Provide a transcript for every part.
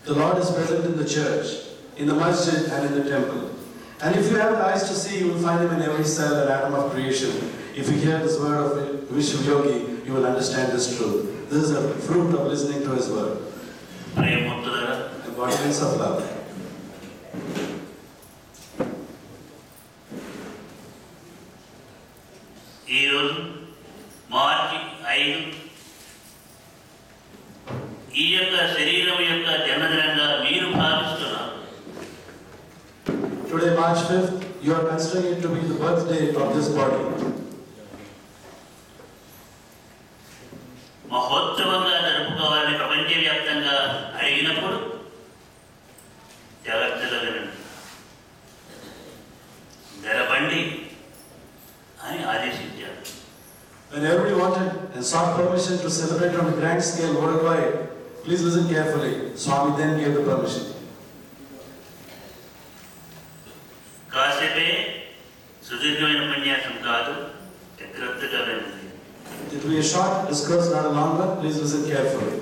The Lord is present in the church, in the masjid and in the temple. And if you have the eyes to see, you will find Him in every cell and atom of creation. If you hear this word of Vishnu Yogi, you will understand this truth. This is a fruit of listening to His word. Abundance of love. మార్చి 5 ఈ యొక్క శరీరం యొక్క జన్మదినంగా మీరు భావిస్తున్నారు. Today, March 5th, you are considering it to be the birthday of this body. మహోత్సవంగా జరుపుకోవాలని ప్రపంచవ్యాప్తంగా అడిగినప్పుడు జాగ్రత్తగా వినండి. జరపండి అని ఆదేశించారు. When everybody wanted and sought permission to celebrate on a grand scale worldwide, please listen carefully. Swami then gave the permission. కాసేపే సుదీర్ఘమైన ఉపన్యాసం కాదు, జాగ్రత్తగా వినండి. It will be a short discourse, not a long one. Please listen carefully.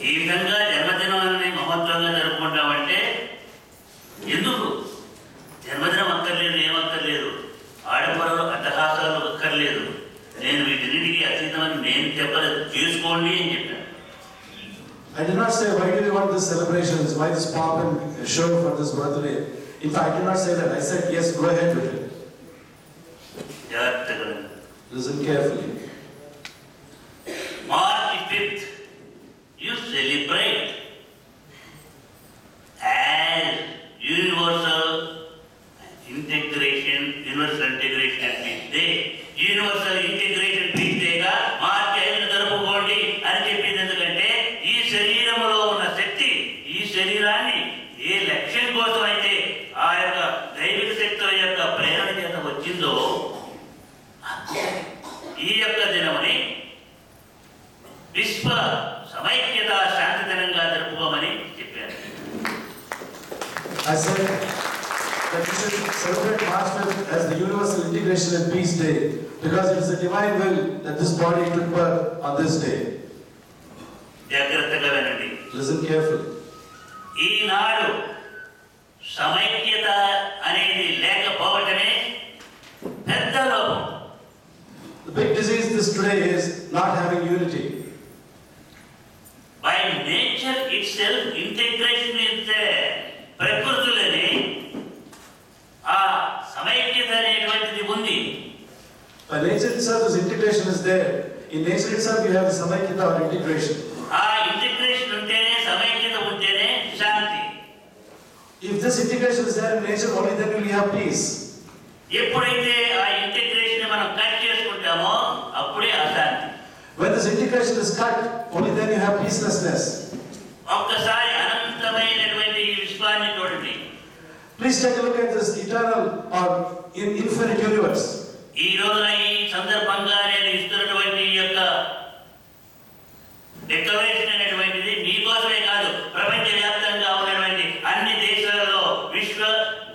ఈ విధంగా జన్మదినాన్ని మహోత్సవంగా జరుపుకుంటామంటే ఎందుకు? జన్మదినం అక్కర్లేదు, ఏమక్కర్లేదు, ఆడపడలు అట్టహాసాలు అక్కర్లేదు. నేను వీటిన్నిటికీ అతీతమని నేను చెప్పలేదు, చేసుకోండి అని చెప్పాను. I did not say, why do you want this celebrations? Why this pomp and show for this birthday? In fact, I did not say that. I said, yes, go ahead with it. జాగ్రత్తగా listen carefully. ఈ యొక్క దినముని విశ్వ సమైక్యత శాంతి దినంగా జరుపుకోమని చెప్పారు. I said that we should celebrate March 5th as the Universal Integration and Peace Day because it is a divine will that this body took birth on this day. జాగ్రత్తగా వినండి. Listen carefully. ఈనాడు సమైక్యత అనేది లేకపోవటమే పెద్ద లోపం. The big disease this today is not having unity. By nature itself, integration is there. ప్రకృతిలోనే ఆ సమైక్యత అనేటువంటిది ఉంది. By nature itself, this integration is there. In nature itself, we have the samaikita or integration. ఆ integration ఉంటేనే సమైక్యత ఉంటేనే శాంతి. If this integration is there in nature, only then will we have peace. ఎప్పుడైతే ఆ ఇంటిగ్రేషన్ మనం cut చేసుకుంటామో అప్పుడే అశాంతి. When this integration is cut, only then you have peacelessness. ఒక్కసారి అనంతమైనటువంటి ఈ విశ్వాన్ని చూడండి. Please take a look at this eternal or infinite universe. ఈ రోజున ఈ సందర్భంగా నేను ఇస్తున్నటువంటి ఈ యొక్క డిక్లరేషన్ అనేటువంటిది మీకోసమే కాదు, ప్రపంచవ్యాప్తంగా ఉన్నటువంటి అన్ని దేశాలలో విశ్వ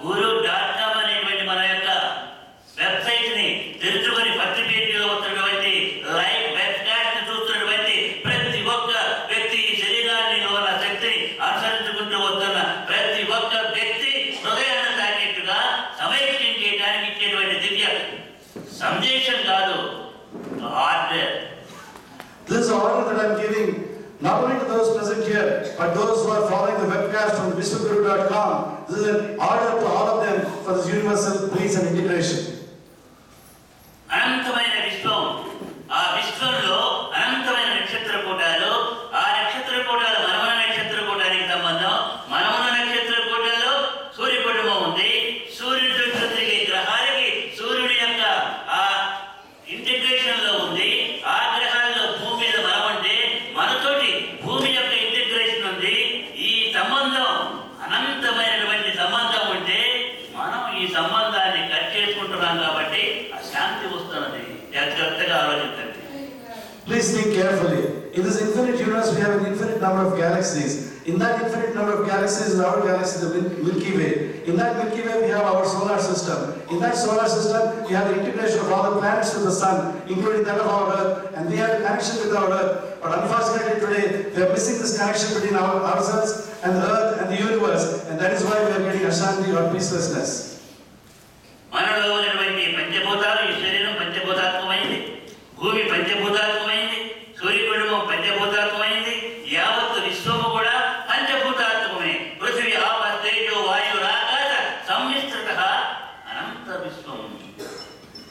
గురు.com అనేటువంటి మన యొక్క వెబ్సైట్ ని తెలుసుకొని ఫస్ట్ పేజీలో వస్తున్నటువంటి లైవ్ వెబ్కాస్ట్ చూస్తున్నటువంటి ప్రతి ఒక్క వ్యక్తి ఈ శరీరాన్ని ఉన్న శక్తిని అనుసరించుకుంటూ వస్తున్న ప్రతి ఒక్క వ్యక్తి హృదయాన్ని తాకేట్టుగా సమైక్యం చేయడానికి ఇచ్చేటువంటి దివ్య సందేశం కాదు, order. This is an order that I am giving not only to those present here, but those who are following the webcast from vishwaguru.com. This is an order to all of them for this universal peace and integration. అనంతమైన విశ్వం, ఆ విశ్వంలో అనంతమైన నక్షత్ర కూటాలు, ఆ నక్షత్ర కూటాలు మనమన నక్షత్ర కూటానికి సంబంధం. మనమన నక్షత్ర కూటాల్లో సూర్య కుటుంబం ఉంది. సూర్యుడి చుట్టూ తిరిగే గ్రహాలకి సూర్యుడి యొక్క ఆ ఇంటిగ్రేషన్ లో ఉంది. ఆ గ్రహాల్లో భూమి మీద మనం ఉంటే మనతోటి భూమి యొక్క ఇంటిగ్రేషన్ ఉంది. ఈ సంబంధం అనంతమైనటువంటి సంబంధం ఉంటే మనం ఈ సంబంధాన్ని కట్ చేసుకుంటున్నాం కాబట్టి అశాంతి వస్తున్నది. జాగ్రత్తగా ఆలోచించండి. Please think carefully. In this infinite universe, we have an infinite number of galaxies. In that infinite number of galaxies, in our galaxy, the Milky Way. In that Milky Way, we have our solar system. In that solar system, we have the integration of all the planets with the sun, including that of our Earth, and we have a connection with our Earth. But unfortunately today, we are missing this connection between ourselves and the Earth and the universe, and that is why we are getting Ashanti or peacelessness. మనలో ఉన్నటువంటి పంచభూతాలు, ఈ శరీరం పంచభూతాత్మకమైంది, భూమి పంచభూతాత్మకమైంది, సూర్య కుటుంబం పంచభూతాత్మకమైంది, యావత్తు విశ్వము కూడా పంచభూతాత్మకమే. పృథివీ ఆప తేజో వాయురాకాశ సమ్మిశ్రతః అనంత విశ్వం.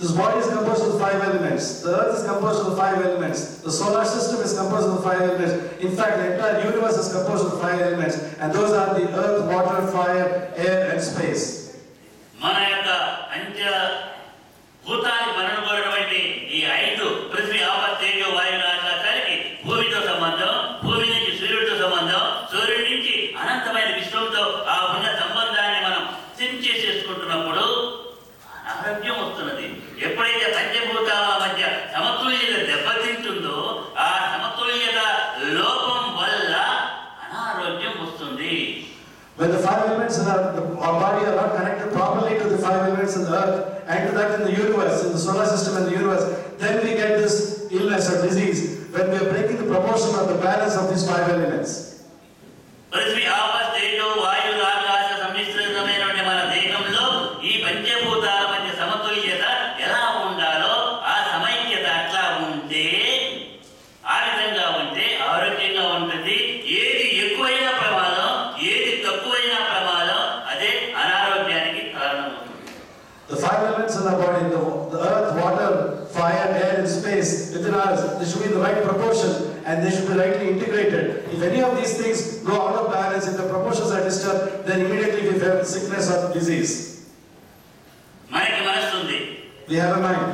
This body is composed of 5 elements. The Earth is composed of 5 elements. The solar system is composed of 5 elements. In fact, the entire universe is composed of 5 elements, and those are the earth, water, fire, air, and space. మన యొక్క పంచ భూతాన్ని మనబడినటువంటి ఈ 5 పృథివీ ఆప తేజో వాయురాకాశాలకి భూమితో సంబంధం, భూమి నుంచి సూర్యుడితో సంబంధం, సూర్యుడి నుంచి అనంతమైన విశ్వంతో ఆ ఉన్న సంబంధాన్ని మనం చేసుకుంటున్నప్పుడు అనారోగ్యం వస్తున్నది. ఎప్పుడైతే పంచభూతాల మధ్య సమతుల్యత దెబ్బతింటుందో ఆ సమతుల్యత లోపం వల్ల అనారోగ్యం వస్తుంది. When the 5 elements in our body are not connected properly to the 5 elements in the earth and to that in the universe, in the solar system and the universe, then we get this illness or disease when we are breaking the proportion of the balance of these 5 elements. పృథివీ ఆప తేజో వాయు ఆకాశ సమ్మిశ్రితమైనటువంటి మన దేహంలో ఈ పంచభూతాల మధ్య సమతుల్యత ఎలా ఉండాలో ఆ సమైక్యత అట్లా ఉంటే ఆ విధంగా ఉంటే ఆరోగ్యంగా ఉంటుంది. ఏది ఎక్కువైనా ప్రమాదం, ఏది తక్కువైనా ప్రమాదం, అదే అనారోగ్యానికి కారణం. The 5 elements in our body, the earth, water, fire, air and space within us, they should be in the right proportion and they should be rightly integrated. If any of these things go out of balance, if the proportions are disturbed, then immediately we have sickness or disease. మనకి మనసు ఉంది. We have a mind.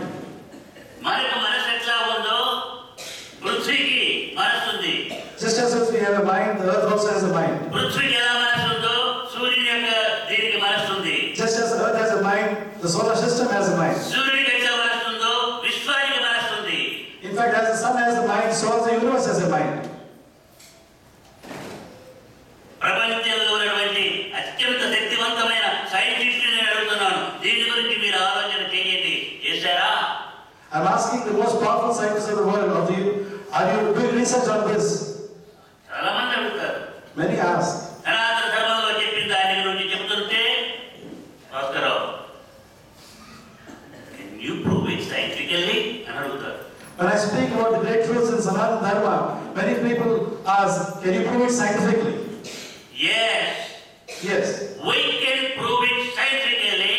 మనకు మనసు ఎట్లా ఉందో పృథ్వీకి మనసు ఉంది. Just as if we have a mind, the earth also has a mind. పృథ్వీకి ఎలా మనసు ఉందో సూర్యుని యొక్క దీనికి మనసు ఉంది. Just as the earth has a mind, the solar system has a mind. సూర్యుడికి ఎట్లా మనసు ఉందో విశ్వానికి మనసు ఉంది. fact, as the sun has a mind, so also the universe has a mind. ప్రపంచంలో ఉన్నటువంటి అత్యంత శక్తివంతమైన సైంటిస్టుని నేను అడుగుతున్నాను, దీని గురించి మీరు ఆలోచన చేయండి. చేశారా? I'm asking the most powerful scientists of the world, are you doing research on this? చాలా మంది అడుగుతారు. Many ask. సనాతన ధర్మంలో చెప్పిన దాని గురించి చెప్తుంటే, Bhaskara Rao, can you prove it scientifically అని అడుగుతారు. When I speak about the great truths in Sanatana Dharma, many people ask, can you prove it scientifically? Yes. Yes. We can prove it scientifically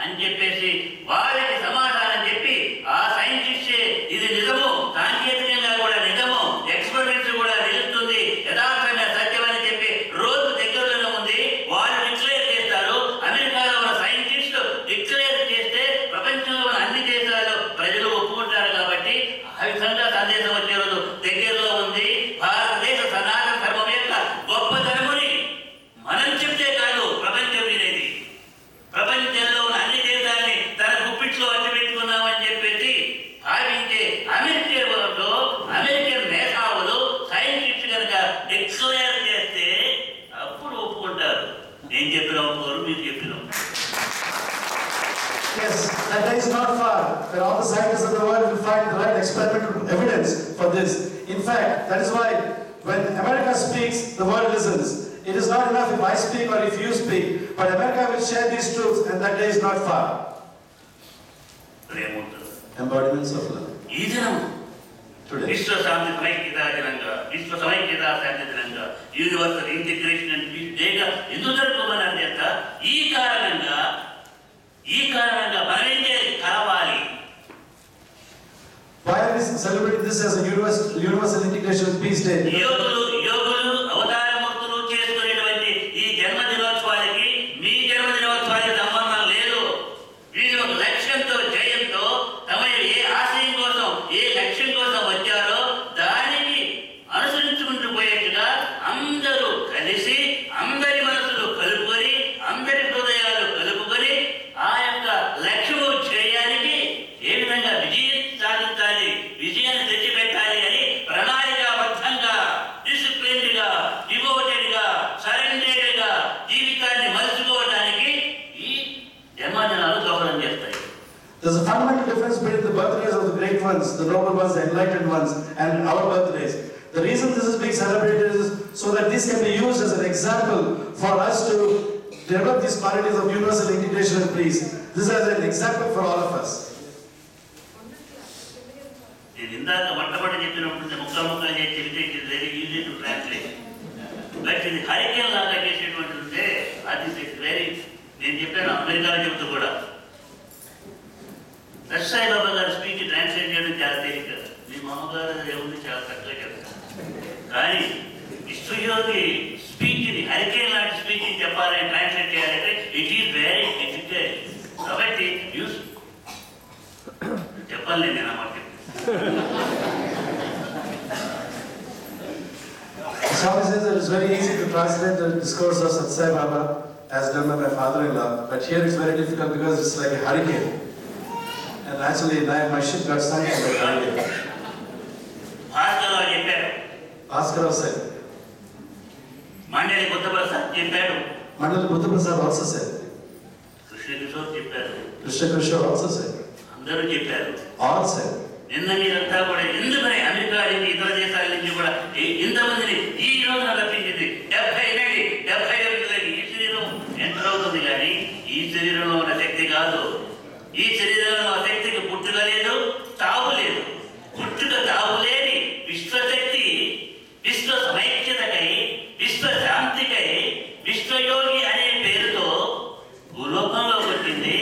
అని చెప్పేసి వాళ్ళకి సమాధానం చెప్పి ఆ సైంటిస్టే ఇది నిజము, సాంకేతికంగా కూడా నిజము, ఎక్స్పెరిమెంట్స్ కూడా నిలుస్తుంది, యథార్థమైన సత్యం అని చెప్పి రోజు దగ్గరలో ఉంది. వాళ్ళు డిక్లేర్ చేస్తారు. అమెరికాలో ఉన్న సైంటిస్ట్ డిక్లేర్ చేస్తే ప్రపంచంలో ఉన్న అన్ని దేశాలు ప్రజలు ఒప్పుకుంటారు. కాబట్టి ఆ విధంగా సందేశం వచ్చే రోజు దగ్గరలో ఉంది. భారతదేశ సనాతన ధర్మం యొక్క గొప్పతనముని మనం చెప్తే కాదు, ప్రపంచం వినేది. ప్రపంచంలో ఉన్న అన్ని దేశాలని తన గుప్పిట్లో అడ్డుపెట్టుకున్నామని చెప్పేసి భావించే అమెరికన్ మేధావులు సైంటిస్ట్ కనుక డిక్లేర్ చేస్తే అప్పుడు ఒప్పుకుంటారు. నేను చెప్పిన ఒప్పుకోరు, మీరు చెప్పిన. Yes, that day is not far when all the scientists of the world will find the right experimental evidence for this. In fact, that is why when America speaks, the world listens. It is not enough if I speak or if you speak, but America will share these truths, and that day is not far. Embodiments of love. ఈ దినం Today. విశ్వ శాంతి సమైక్యతా దినంగా, విశ్వ సమైక్యతా శాంతి దినంగా, universal integration and piece డేగా ఎందుకు జరుపుకోమన్నారు చేత ఈ కారణంగా మనం ఏం చేయాలి? కలవాలి. Why are we celebrating this as a universal integration and peace day? యోగులు అవతారమూర్తులు చేసుకునేటువంటి ఈ జన్మదినోత్సవానికి మీ జన్మదినోత్సవానికి సంబంధం లేదు. వీళ్ళు ఒక లక్ష్యంతో, జయంతో, తమ ఏ ఆశయం కోసం, ఏ లక్ష్యం కోసం వచ్చారో దానికి అనుసరించుకుంటూ పోయేట్టుగా అందరూ కలిసి, అందరి మనసులు కలుపుకొని, అందరి హృదయాలు కలుపుకొని ఆ యొక్క లక్ష్యము చేయడానికి ఏ విధంగా విజయం సాధించాలి, విజయాన్ని తెచ్చిపెట్టాలి అని ప్రణాళికాబద్ధంగా, డిసిప్లిన్డ్గా, డివోటెడ్గా, సరెండర్డ్గా జీవితాన్ని మలుచుకోవడానికి ఈ జన్మదినాలు దోహదం చేస్తాయి. There's a fundamental difference between the birthdays of the great ones, the noble ones, the enlightened ones, and our birthdays. The reason this is being celebrated is so that this can be used as an example for us to develop these qualities of universal integration and peace. This is an example for all of us. నేను ఇందాక మొట్టమొదటి చెప్పినప్పుడు ముక్కలు చేసి చెబితే it is very easy to translate. But ఇది hurricane లాగా చేసేటువంటి ఉంటే అది ఇట్స్ వెరీ, నేను చెప్పాను అమెరికాలో చెబుతూ కూడా సాయి బాబా గారి స్పీచ్ ట్రాన్స్లేట్ చేయడం చాలా తేలిక. మీ మామగారు ఏముంది చాలా తక్కువ చెప్తారు. కానీ విశ్వయోగి స్పీచ్ని, హరికేన్ లాంటి స్పీచ్ని చెప్పాలని ట్రాన్స్లేట్ చేయాలంటే ఇట్ ఈస్ వెరీ డిఫికల్ట్. కాబట్టి చెప్పాలి నేను అన్నమాట. Swami says that it's very easy to translate the discourse of Sathya Sai Baba as done by my father-in-law, but here it's very difficult because it's like a hurricane. And actually, my ship got sunk in the hurricane. Bhaskara said. Mandali Buddha Prasad చెప్పాడు. Mandali Buddha Prasad also said. Krishna Kishore చెప్పారు. Krishna Kishore also said. అందరూ చెప్పారు. All said. నిన్న మీరంతా కూడా ఎందుకని America నుంచి ఇతర దేశాల నుంచి కూడా ఇంతమందిని ఈ రోజున రప్పించింది. 70 ఈ శరీరం ఎంటర్ అవుతుంది కానీ ఈ శరీరంలో ఉన్న శక్తి కాదు. ఈ శరీరంలో ఉన్న శక్తికి పుట్టుక లేదు, తావు లేదు. పుట్టుక తావు లేని విశ్వశక్తి విశ్వ సమైక్యతకై, విశ్వ శాంతికై, విశ్వయోగి అనే పేరుతో భూలోకంలో వచ్చింది.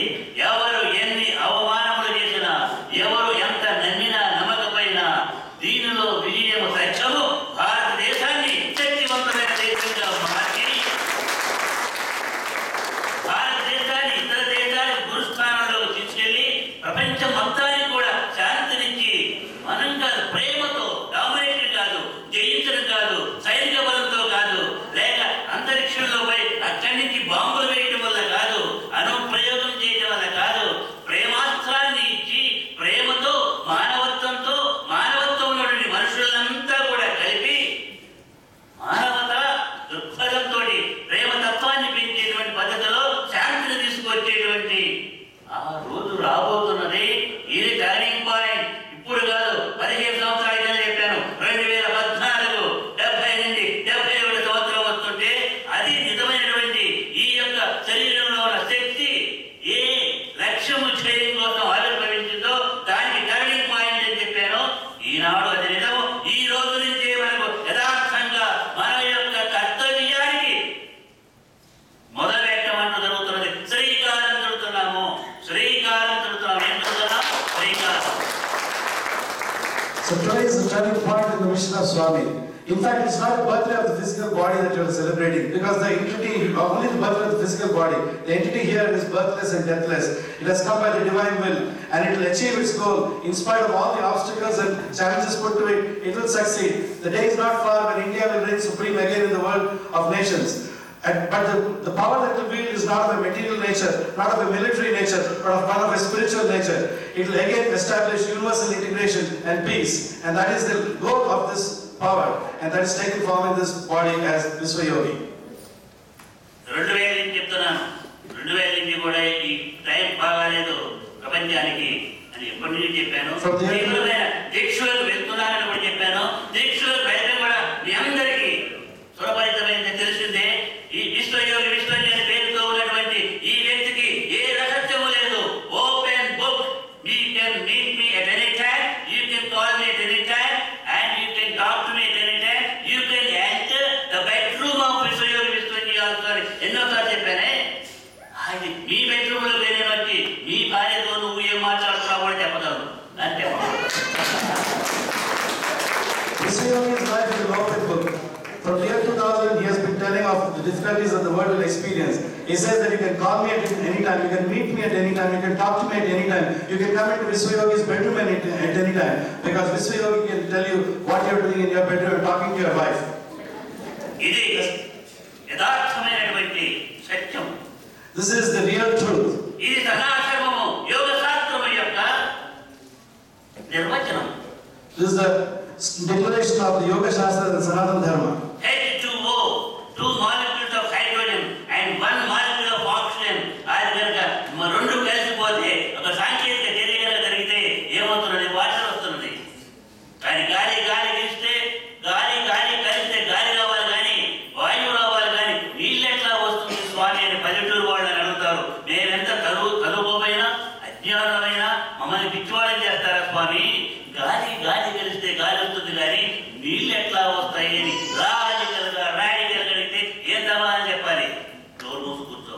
ఎవరు ఎన్ని అవమానములు చేసినా, ఎవరు ఎంత నమ్మినా నమ్మకపోయినా ఈనాడు అది నిజము. ఈ రోజు నుంచే మనకు యథార్థంగా మన యొక్క కర్తవ్యానికి మొదలు పెట్టమంటూ జరుగుతున్నది. శ్రీకారం చుడుతున్నాము. ఏం చుడుతున్నాం? శ్రీకారం. So today is the turning point in the mission of Swami. In fact, it's not the birthday of the physical body that you are celebrating, because the entity, only the birthday of the physical body, the entity here is birthless and deathless. It has come by the divine will, and it will achieve its goal. In spite of all the obstacles and challenges put to it, it will succeed. The day is not far when India will reign supreme again in the world of nations. But the power that will wield is not of a material nature, not of a military nature, but of one of a spiritual nature. It will again establish universal integration and peace, and that is the goal of this power, and that is taken form in this body as Viswayogi. 2000 నుంచి చెప్తున్నాను. 2000 నుంచి కూడా ఈ time బాగాలేదు ప్రపంచానికి అని ఎప్పటి నుంచి చెప్పాను. తీవ్రమైన దీక్షలకు వెళ్తున్నానని కూడా చెప్పాను. దీక్షలకు వెళ్ళడం కూడా మీ అందరికీ సులభరితమైంది తెలిసిందే. ఈ విశ్వయోగి అనే పేరుతో ఉన్నటువంటి ఈ వ్యక్తికి ఏ రహస్యము లేదు. Open book. You can meet me at any time, you can call me at any time, and you can talk to me at any time, you can enter the bedroom of Vishwayogi also. ఎన్నోసార్లు చెప్పానే, అది మీ bedroom లో వేరే వచ్చి మీ భార్యతో నువ్వు ఏం మాట్లాడుతున్నావు కూడా చెప్పగలరు అంటే. Viswayogi's life is an open book. From the year 2000, he has been telling of the difficulties that the world will experience. He says that you can call me at any time, you can meet me at any time, you can talk to me at any time, you can come into Viswayogi's bedroom at any time, because Viswayogi can tell you what you are doing in your bedroom and talking to your wife. ఇది యథార్థమైనటువంటి సత్యం. This is the real truth. ఇది సనాతనము యోగ శాస్త్రము యొక్క నిర్వచనం. This is the declaration of the Yoga Shastra and Sanatana Dharma. H2O, 2 molecules of hydrogen and 1 molecule of oxygen. అది కనుక రెండు కలిసిపోతే ఒక సాంకేతిక చర్య జరిగితే ఏమవుతున్నది? వాటర్ వస్తున్నది. కానీ గాలి గీస్తే గాలి కలిస్తే గాలి రావాలి కానీ వాయువు రావాలి కానీ నీళ్ళు ఎట్లా వస్తుంది స్వామి అని పల్లెటూరు వాళ్ళని అడుగుతారు. మేమెంత చదువుకోమైనా అజ్ఞానమైనా మమ్మల్ని పిచ్చివాళ్ళని చేస్తారా స్వామి? గాలి కలిస్తే గాలి వస్తుంది కానీ నీళ్ళు ఎట్లా వస్తాయి అని రాడికల్గా అడిగితే ఏం సమాధానం చెప్పాలి? నోరు మూసి కూర్చో.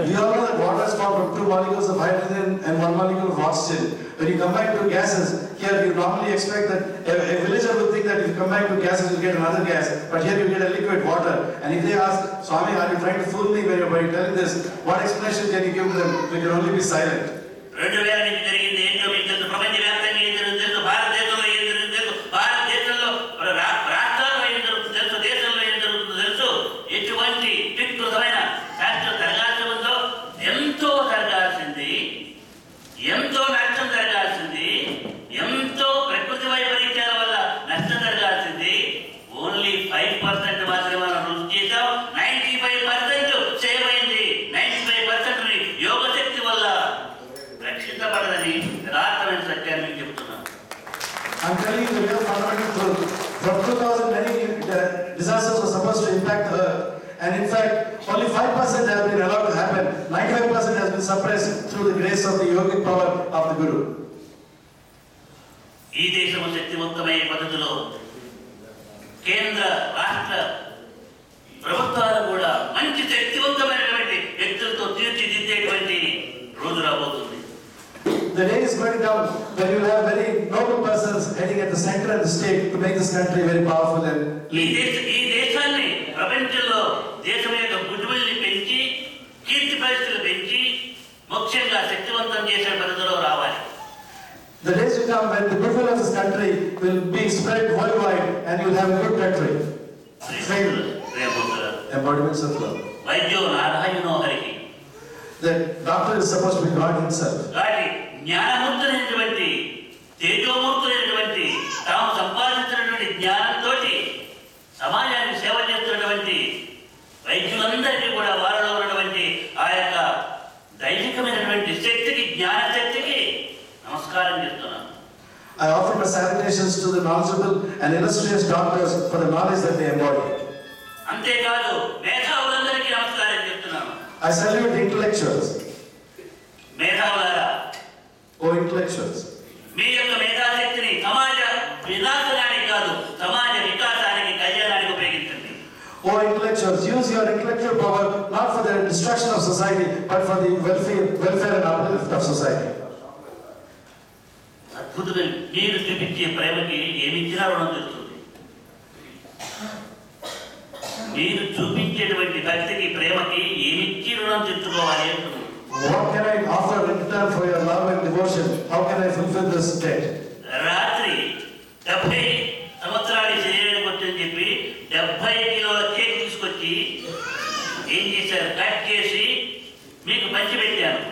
We all know that water is formed from 2 molecules of hydrogen and 1 molecule of oxygen. When you combine 2 gases, here you normally expect that a villager would think that if you combine 2 gases, you get another gas. But here you get a liquid water. And if they ask, Swami, are you trying to fool me when you're telling this? What explanation can you give them? We can only be silent. 2000 నుంచి జరిగింది ఏంటో మీకు తెలుసు. ప్రపంచవ్యాప్తంగా ఏం జరుగుతుంది తెలుసు. భారతదేశంలో ఏం జరుగుతుంది తెలుసు. భారతదేశంలో రాష్ట్రాల్లో ఏం జరుగుతుంది తెలుసు. దేశంలో ఏం జరుగుతుందో తెలుసు. ఎటువంటి వికృతమైన శాస్త్రం జరగాల్సి ఉందో ఎంతో జరగాల్సింది, ఎంతో నష్టం జరగాల్సింది, ఎంతో ప్రకృతి వైపరీత్యాల వల్ల నష్టం జరగాల్సింది. ఓన్లీ 5% మాత్రమే మనం రుచి చేసాం. 95% సేవ్ అయింది. 95% యోగ శక్తి వల్ల రక్షించబడదని యథార్థమైన సత్యాన్ని మీకు చెప్తున్నాను. I'm telling you the real fundamental truth. From 2000, many disasters were supposed to impact the earth. And in fact, only 5% has been allowed to happen. 95% has been suppressed through the grace of the yogic power of the Guru. ఈ దేశము శక్తివంతమైన పద్ధతిలో కేంద్ర రాష్ట్ర ప్రభుత్వాలు కూడా మంచి శక్తివంతమైనటువంటి వ్యక్తులతో తీర్చిదిద్దేటువంటి రోజు రాబోతుంది. The day is going to come when you will have very noble persons heading at the center and the state to make this country very powerful and ఈ దేశాన్ని ప్రపంచంలో దేశం యొక్క గుడ్విల్ని పెంచి కీర్తి పరిస్థితులు పెంచి ముఖ్యంగా శక్తివంతం చేసే పద్ధతిలో రావాలి. The days will come when the goodwill of this country will be spread worldwide and you will have a good country. Embodiments of love. వైద్యో నారాయణో హరికి. The doctor is supposed to be God himself. కాబట్టి జ్ఞానమూర్తులైనటువంటి తేజోమూర్తులైనటువంటి తాము సంపాదించినటువంటి జ్ఞానంతో సమాజానికి సేవ చేస్తున్నటువంటి వైద్యులందరికీ కూడా వారిలో ఉన్నటువంటి ఆ యొక్క దైవికమైనటువంటి శక్తికి, జ్ఞాన శక్తికి నమస్కారం చేస్తున్నాను. I offer my salutations to the knowledgeable and illustrious doctors for the knowledge that they embody. అంతేకాదు మేధావులందరికీ నమస్కారం చెప్తున్నాను. I salute the intellectuals. మేధావులారా, O intellectuals. మీ యొక్క మేధాశక్తిని సమాజ intellectuals, use your intellectual power not for the destruction of society, but for the welfare and uplift of society. అద్భుతమైన మీరు చూపించే ప్రేమకి ఏమి ఇచ్చినా రుణం తెస్తుంది. మీరు చూపించేటువంటి భక్తికి ప్రేమకి ఏమి ఇచ్చి రుణం తెచ్చుకోవాలి అంటున్నారు. What can I offer in return for your love and devotion? How can I fulfill this debt? రాత్రి 70 సంవత్సరాలు శరీరానికి వచ్చని చెప్పి 70 కిలోల కేక్ తీసుకొచ్చి ఏం చేశారు? కట్ చేసి మీకు పంచిపెట్టాను.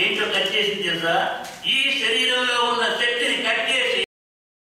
ఏంటో కట్ చేసింది తెలుసా? ఈ శరీరంలో ఉన్న శక్తిని కట్ చేసి